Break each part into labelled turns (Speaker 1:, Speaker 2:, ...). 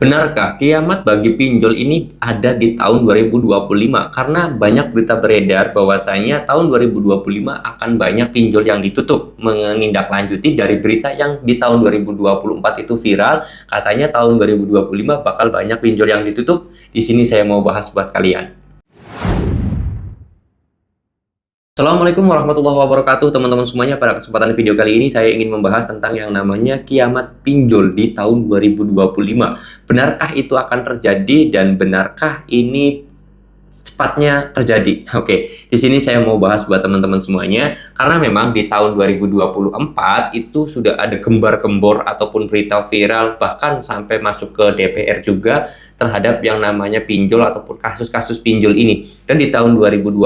Speaker 1: Benarkah kiamat bagi pinjol ini ada di tahun 2025? Karena banyak berita beredar bahwasanya tahun 2025 akan banyak pinjol yang ditutup. Menindaklanjuti dari berita yang di tahun 2024 itu viral, katanya tahun 2025 bakal banyak pinjol yang ditutup. Di sini saya mau bahas buat kalian. Assalamualaikum warahmatullahi wabarakatuh teman-teman semuanya. Pada kesempatan video kali ini saya ingin membahas tentang yang namanya kiamat pinjol di tahun 2025. Benarkah itu akan terjadi dan benarkah ini cepatnya terjadi? Oke, di sini saya mau bahas buat teman-teman semuanya karena memang di tahun 2024 itu sudah ada gembar-gembor ataupun berita viral bahkan sampai masuk ke DPR juga terhadap yang namanya pinjol ataupun kasus-kasus pinjol ini. Dan di tahun 2025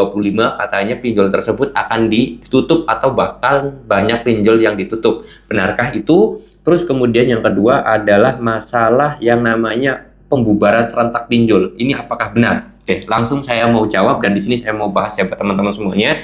Speaker 1: katanya pinjol tersebut akan ditutup atau bakal banyak pinjol yang ditutup. Benarkah itu? Terus kemudian yang kedua adalah masalah yang namanya pembubaran serentak pinjol. Ini apakah benar? Oke, langsung saya mau jawab dan di sini saya mau bahas ya buat teman-teman semuanya.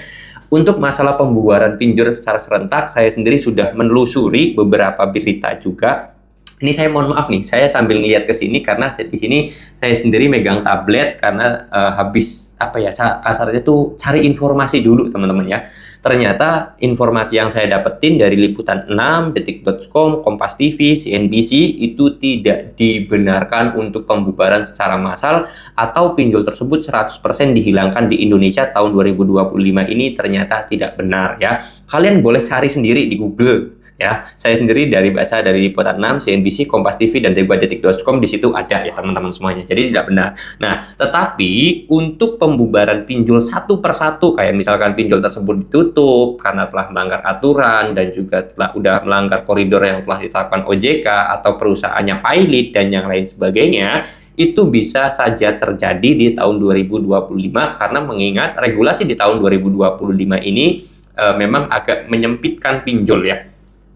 Speaker 1: Untuk masalah pembubaran pinjol secara serentak, saya sendiri sudah menelusuri beberapa berita juga. Ini saya mohon maaf nih, saya sambil ngeliat ke sini karena di sini saya sendiri megang tablet karena habis apa ya kasarnya tuh cari informasi dulu teman-teman ya. Ternyata informasi yang saya dapetin dari Liputan 6, Detik.com, Kompas TV, CNBC itu tidak dibenarkan untuk pembubaran secara massal atau pinjol tersebut 100% dihilangkan di Indonesia tahun 2025 ini ternyata tidak benar ya. Kalian boleh cari sendiri di Google. Ya, saya sendiri baca dari Liputan 6, CNBC, Kompas TV, dan juga Detik.com di situ ada ya teman-teman semuanya. Jadi tidak benar. Nah, tetapi untuk pembubaran pinjol satu persatu kayak misalkan pinjol tersebut ditutup karena telah melanggar aturan dan juga udah melanggar koridor yang telah ditetapkan OJK atau perusahaannya pilot dan yang lain sebagainya, itu bisa saja terjadi di tahun 2025 karena mengingat regulasi di tahun 2025 ini memang agak menyempitkan pinjol ya.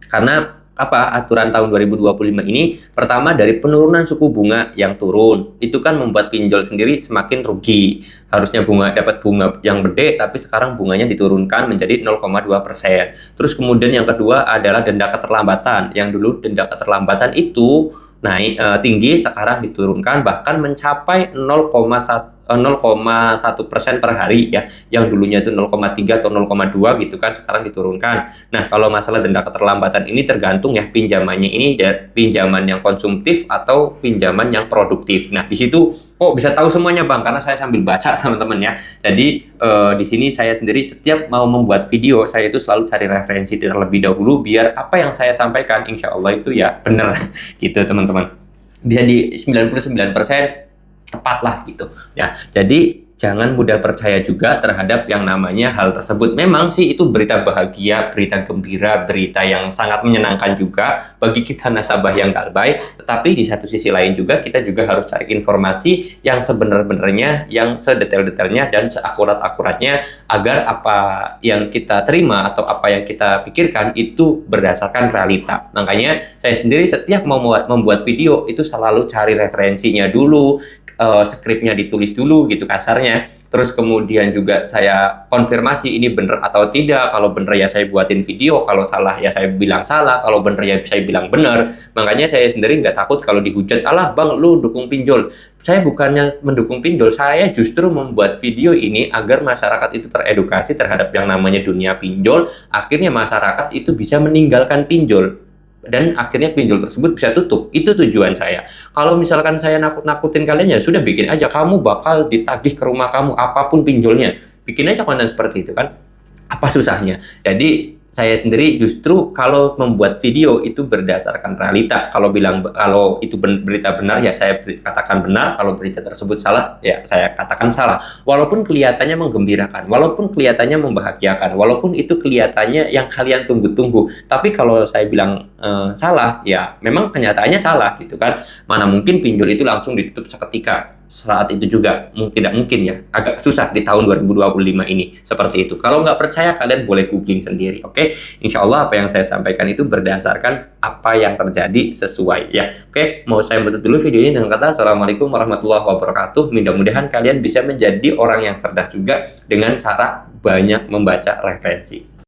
Speaker 1: Karena aturan tahun 2025 ini pertama dari penurunan suku bunga yang turun itu kan membuat pinjol sendiri semakin rugi. Harusnya dapat bunga yang gede tapi sekarang bunganya diturunkan menjadi 0,2%. Terus kemudian yang kedua adalah denda keterlambatan. Yang dulu denda keterlambatan itu naik tinggi, sekarang diturunkan bahkan mencapai 0,1% per hari ya, yang dulunya itu 0,3 atau 0,2 gitu kan, sekarang diturunkan. Nah, kalau masalah denda keterlambatan ini tergantung ya pinjamannya ini dari pinjaman yang konsumtif atau pinjaman yang produktif. Nah, di situ kok bisa tahu semuanya Bang, karena saya sambil baca teman-teman ya. Jadi di sini saya sendiri setiap mau membuat video saya itu selalu cari referensi terlebih dahulu biar apa yang saya sampaikan insya Allah itu ya benar gitu teman-teman. Bisa di 99% tepat lah gitu ya. Jadi jangan mudah percaya juga terhadap yang namanya hal tersebut. Memang sih itu berita bahagia, berita gembira, berita yang sangat menyenangkan juga bagi kita nasabah yang galbay. Tetapi di satu sisi lain juga kita juga harus cari informasi yang sebenar-benarnya, yang sedetail-detailnya dan seakurat-akuratnya agar apa yang kita terima atau apa yang kita pikirkan itu berdasarkan realita. Makanya saya sendiri setiap mau membuat video itu selalu cari referensinya dulu, skripnya ditulis dulu gitu kasarnya. Terus kemudian juga saya konfirmasi ini bener atau tidak. Kalau bener ya saya buatin video, kalau salah ya saya bilang salah, kalau bener ya saya bilang bener. Makanya saya sendiri nggak takut kalau dihujat, alah Bang lu dukung pinjol. Saya bukannya mendukung pinjol, saya justru membuat video ini agar masyarakat itu teredukasi terhadap yang namanya dunia pinjol. Akhirnya masyarakat itu bisa meninggalkan pinjol dan akhirnya pinjol tersebut bisa tutup. Itu tujuan saya. Kalau misalkan saya nakut-nakutin kalian ya sudah, bikin aja, kamu bakal ditagih ke rumah kamu apapun pinjolnya. Bikin aja konten seperti itu kan. Apa susahnya? Jadi saya sendiri justru kalau membuat video itu berdasarkan realita. Kalau itu berita benar ya saya katakan benar, kalau berita tersebut salah ya saya katakan salah. Walaupun kelihatannya menggembirakan, walaupun kelihatannya membahagiakan, walaupun itu kelihatannya yang kalian tunggu-tunggu. Tapi kalau saya bilang salah ya memang kenyataannya salah gitu kan. Mana mungkin pinjol itu langsung ditutup seketika. Saat itu juga tidak mungkin ya, agak susah di tahun 2025 ini seperti itu. Kalau nggak percaya kalian boleh googling sendiri, oke? Insya Allah apa yang saya sampaikan itu berdasarkan apa yang terjadi sesuai ya. Oke, mau saya tutup dulu video ini dengan kata Assalamualaikum warahmatullahi wabarakatuh. Mudah-mudahan kalian bisa menjadi orang yang cerdas juga dengan cara banyak membaca referensi.